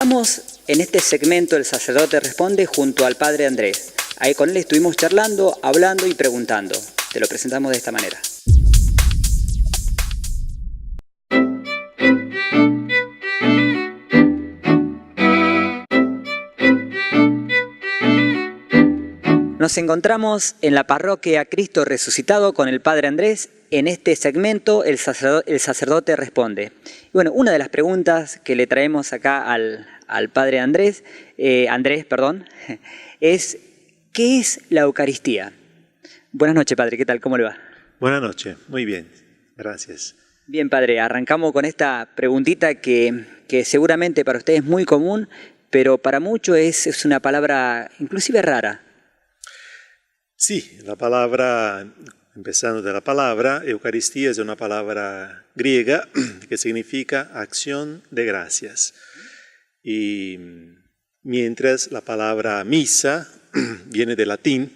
Estamos en este segmento El Sacerdote Responde junto al Padre Andrés. Ahí con él estuvimos charlando, hablando y preguntando. Te lo presentamos de esta manera. Nos encontramos en la parroquia Cristo Resucitado con el Padre Andrés. En este segmento, el sacerdote responde. Y bueno, una de las preguntas que le traemos acá al Padre Andrés, es ¿qué es la Eucaristía? Buenas noches, Padre, ¿qué tal? ¿Cómo le va? Buenas noches, muy bien, gracias. Bien, Padre, arrancamos con esta preguntita que seguramente para usted es muy común, pero para muchos es una palabra inclusive rara. Sí, la palabra, empezando de la palabra, Eucaristía es una palabra griega que significa acción de gracias. Y mientras la palabra misa viene del latín,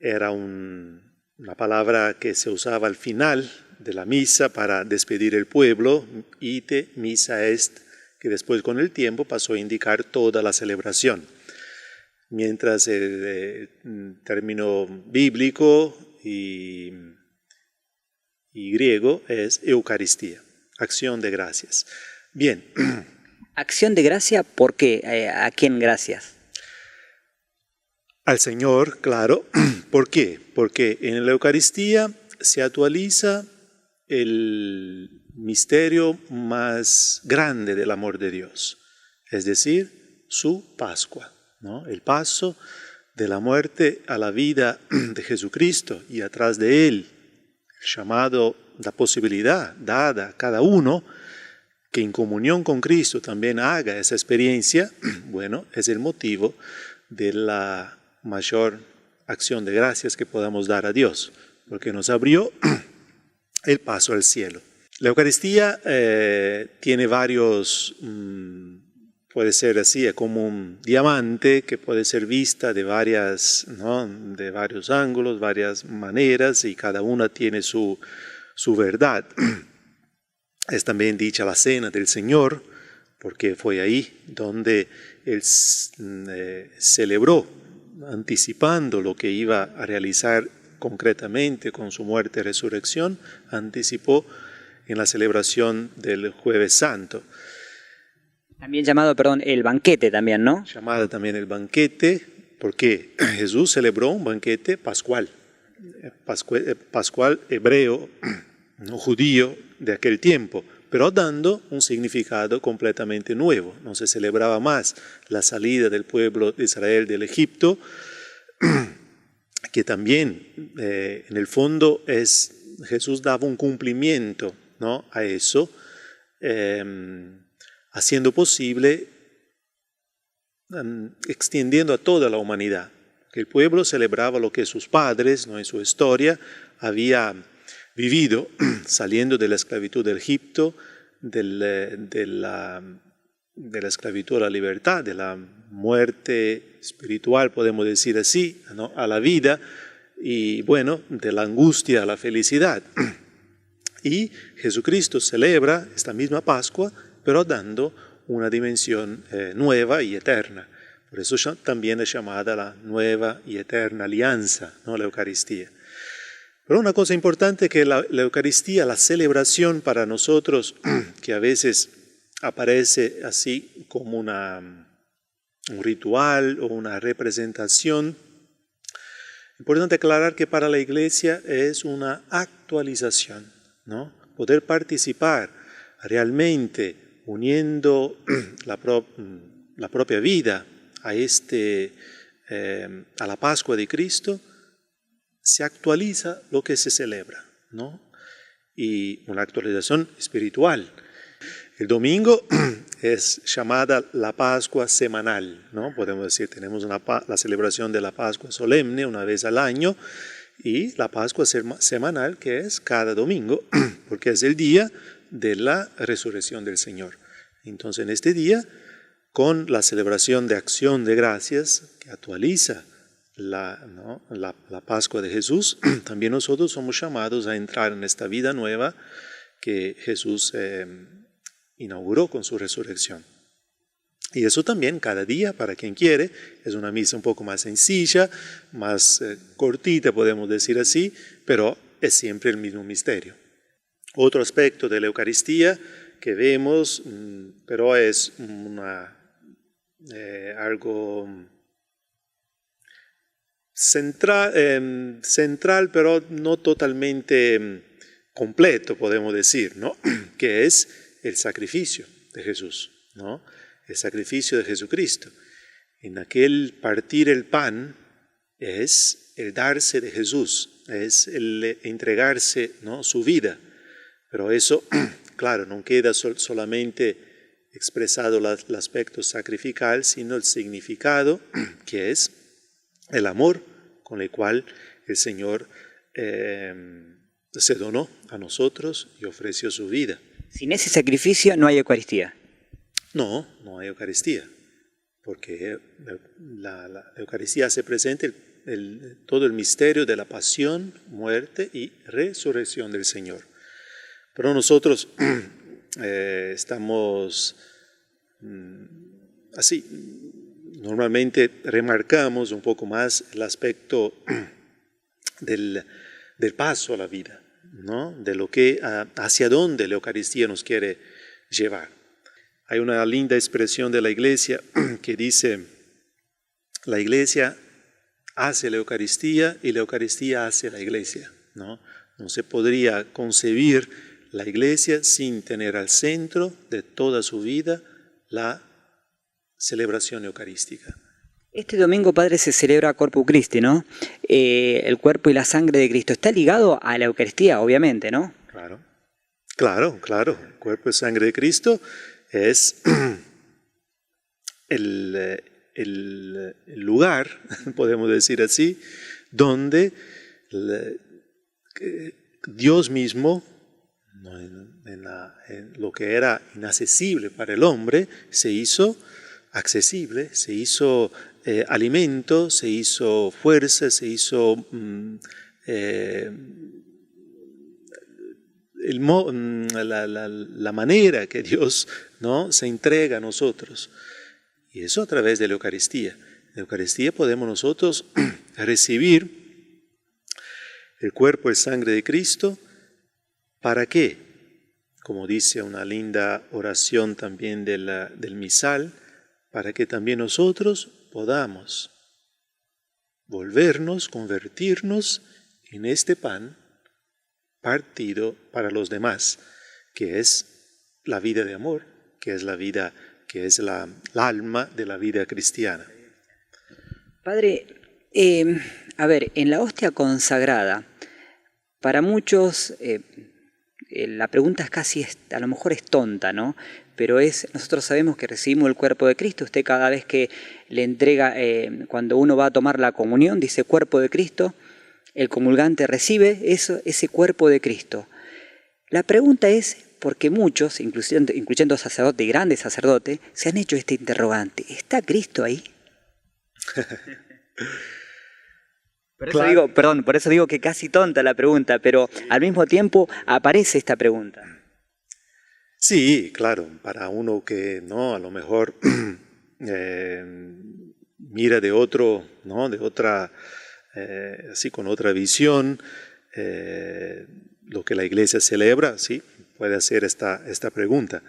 era una palabra que se usaba al final de la misa para despedir el pueblo, ite missa est, que después con el tiempo pasó a indicar toda la celebración. Mientras el término bíblico y griego es Eucaristía, acción de gracias. Bien. ¿Acción de gracia? ¿Por qué? ¿A quién gracias? Al Señor, claro. ¿Por qué? Porque en la Eucaristía se actualiza el misterio más grande del amor de Dios, es decir, su Pascua, ¿no? El paso de la muerte a la vida de Jesucristo y atrás de él, el llamado, la posibilidad dada a cada uno que en comunión con Cristo también haga esa experiencia, bueno, es el motivo de la mayor acción de gracias que podamos dar a Dios, porque nos abrió el paso al cielo. La Eucaristía tiene varios, puede ser así, como un diamante que puede ser vista de varios ángulos, varias maneras, y cada una tiene su verdad. Es también dicha la cena del Señor, porque fue ahí donde Él celebró, anticipando lo que iba a realizar concretamente con su muerte y resurrección, anticipó en la celebración del Jueves Santo. También llamado, el banquete también, ¿no? Llamada también el banquete, porque Jesús celebró un banquete pascual, pascual hebreo, no judío de aquel tiempo, pero dando un significado completamente nuevo. No se celebraba más la salida del pueblo de Israel del Egipto, que también en el fondo Jesús daba un cumplimiento, ¿no?, a eso, haciendo posible, extendiendo a toda la humanidad. Que el pueblo celebraba lo que sus padres, ¿no?, en su historia, había vivido saliendo de la esclavitud de Egipto, de la esclavitud a la libertad, de la muerte espiritual, podemos decir así, ¿no?, a la vida, y bueno, de la angustia a la felicidad. Y Jesucristo celebra esta misma Pascua, pero dando una dimensión nueva y eterna. Por eso también es llamada la nueva y eterna alianza, ¿no?, la Eucaristía. Pero una cosa importante que la Eucaristía, la celebración para nosotros, que a veces aparece así como un ritual o una representación, importante aclarar que para la Iglesia es una actualización, ¿no? Poder participar realmente uniendo la propia vida a la Pascua de Cristo, se actualiza lo que se celebra, ¿no? Y una actualización espiritual. El domingo es llamada la Pascua semanal, ¿no? Podemos decir, tenemos la celebración de la Pascua solemne una vez al año y la Pascua semanal, que es cada domingo, porque es el día de la resurrección del Señor. Entonces, en este día, con la celebración de acción de gracias que actualiza la Pascua de Jesús, también nosotros somos llamados a entrar en esta vida nueva que Jesús inauguró con su resurrección. Y eso también cada día, para quien quiere, es una misa un poco más sencilla, más cortita, podemos decir así, pero es siempre el mismo misterio. Otro aspecto de la Eucaristía que vemos, pero es algo central, pero no totalmente completo, podemos decir, ¿no? Que es el sacrificio de Jesús, ¿no? El sacrificio de Jesucristo. En aquel partir el pan es el darse de Jesús, es el entregarse, ¿no? Su vida. Pero eso, claro, no queda solamente expresado el aspecto sacrificial, sino el significado, que es el amor con el cual el Señor se donó a nosotros y ofreció su vida. Sin ese sacrificio no hay Eucaristía. No, no hay Eucaristía, porque la Eucaristía hace presente todo el misterio de la pasión, muerte y resurrección del Señor. Pero nosotros estamos así, normalmente remarcamos un poco más el aspecto del paso a la vida, ¿no? De lo que hacia dónde la Eucaristía nos quiere llevar. Hay una linda expresión de la Iglesia que dice, la Iglesia hace la Eucaristía y la Eucaristía hace la Iglesia, ¿no? No se podría concebir la Iglesia sin tener al centro de toda su vida la celebración eucarística. Este domingo, Padre, se celebra Corpus Christi, ¿no? El cuerpo y la sangre de Cristo. Está ligado a la Eucaristía, obviamente, ¿no? Claro. El cuerpo y sangre de Cristo es el lugar, podemos decir así, donde Dios mismo, en lo que era inaccesible para el hombre, se hizo accesible, se hizo alimento, se hizo fuerza, se hizo la manera que Dios, ¿no? Se entrega a nosotros. Y eso a través de la Eucaristía. En la Eucaristía podemos nosotros recibir el cuerpo y sangre de Cristo. ¿Para qué? Como dice una linda oración también del misal, para que también nosotros podamos volvernos, convertirnos en este pan partido para los demás, que es la vida de amor, que es la vida, que es la alma de la vida cristiana. Padre, a ver, en la hostia consagrada, para muchos la pregunta es casi, a lo mejor es tonta, ¿no? Pero nosotros sabemos que recibimos el cuerpo de Cristo. Usted cada vez que le entrega, cuando uno va a tomar la comunión, dice cuerpo de Cristo, el comulgante recibe ese cuerpo de Cristo. La pregunta es, porque muchos, incluyendo sacerdotes y grandes sacerdotes, se han hecho este interrogante. ¿Está Cristo ahí? Por eso digo que casi tonta la pregunta, pero al mismo tiempo aparece esta pregunta. Sí, claro, para uno que no, a lo mejor mira de otro, ¿no? De otra, así con otra visión, lo que la Iglesia celebra, sí, puede hacer esta pregunta.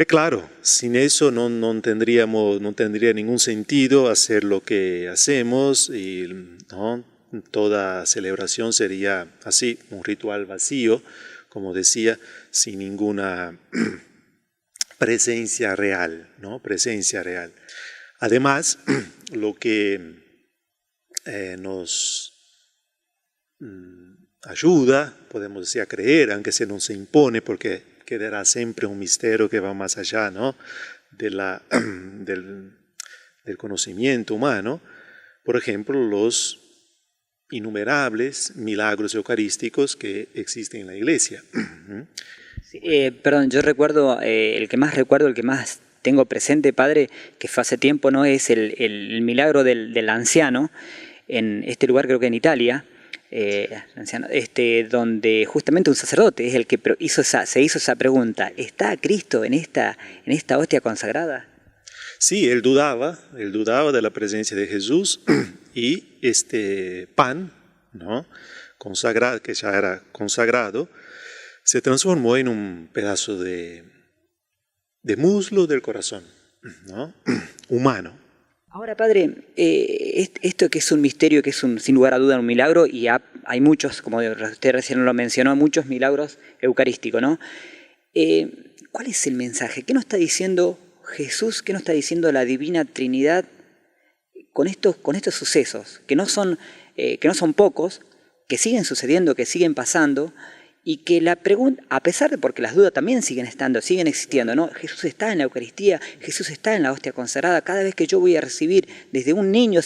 Claro, sin eso no tendría ningún sentido hacer lo que hacemos y ¿no? Toda celebración sería así, un ritual vacío, como decía, sin ninguna presencia real, ¿no? Presencia real. Además, lo que nos ayuda, podemos decir, a creer, aunque se nos impone, porque quedará siempre un misterio que va más allá, ¿no? del conocimiento humano. Por ejemplo, los innumerables milagros eucarísticos que existen en la Iglesia. Sí, perdón, yo recuerdo, el que más tengo presente, Padre, que fue hace tiempo, ¿no? Es el milagro del anciano, en este lugar, creo que en Italia, donde justamente un sacerdote es el que se hizo esa pregunta: ¿está Cristo en esta hostia consagrada? Sí, él dudaba de la presencia de Jesús y este pan, ¿no? Consagrado, que ya era consagrado, se transformó en un pedazo de muslo del corazón, ¿no? Humano. Ahora, padre, esto que es un misterio, que es sin lugar a duda un milagro, y hay muchos, como usted recién lo mencionó, muchos milagros eucarísticos, ¿no? ¿Cuál es el mensaje? ¿Qué nos está diciendo Jesús? ¿Qué nos está diciendo la Divina Trinidad con estos sucesos? Que no son pocos, que siguen sucediendo, que siguen pasando, y que la pregunta, a pesar de porque las dudas también siguen estando, siguen existiendo, ¿no? Jesús está en la Eucaristía, Jesús está en la hostia consagrada. Cada vez que yo voy a recibir, desde un niño,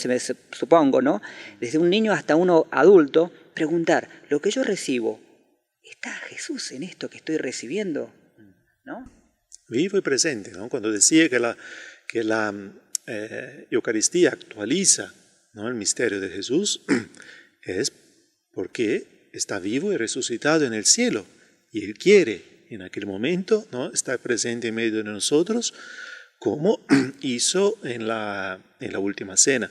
supongo, ¿no? Desde un niño hasta uno adulto, preguntar, ¿lo que yo recibo, está Jesús en esto que estoy recibiendo? ¿No? Vivo y presente, ¿no? Cuando decía que la Eucaristía actualiza, ¿no?, el misterio de Jesús, es porque está vivo y resucitado en el cielo. Y Él quiere en aquel momento, ¿no?, estar presente en medio de nosotros, como hizo en la última cena.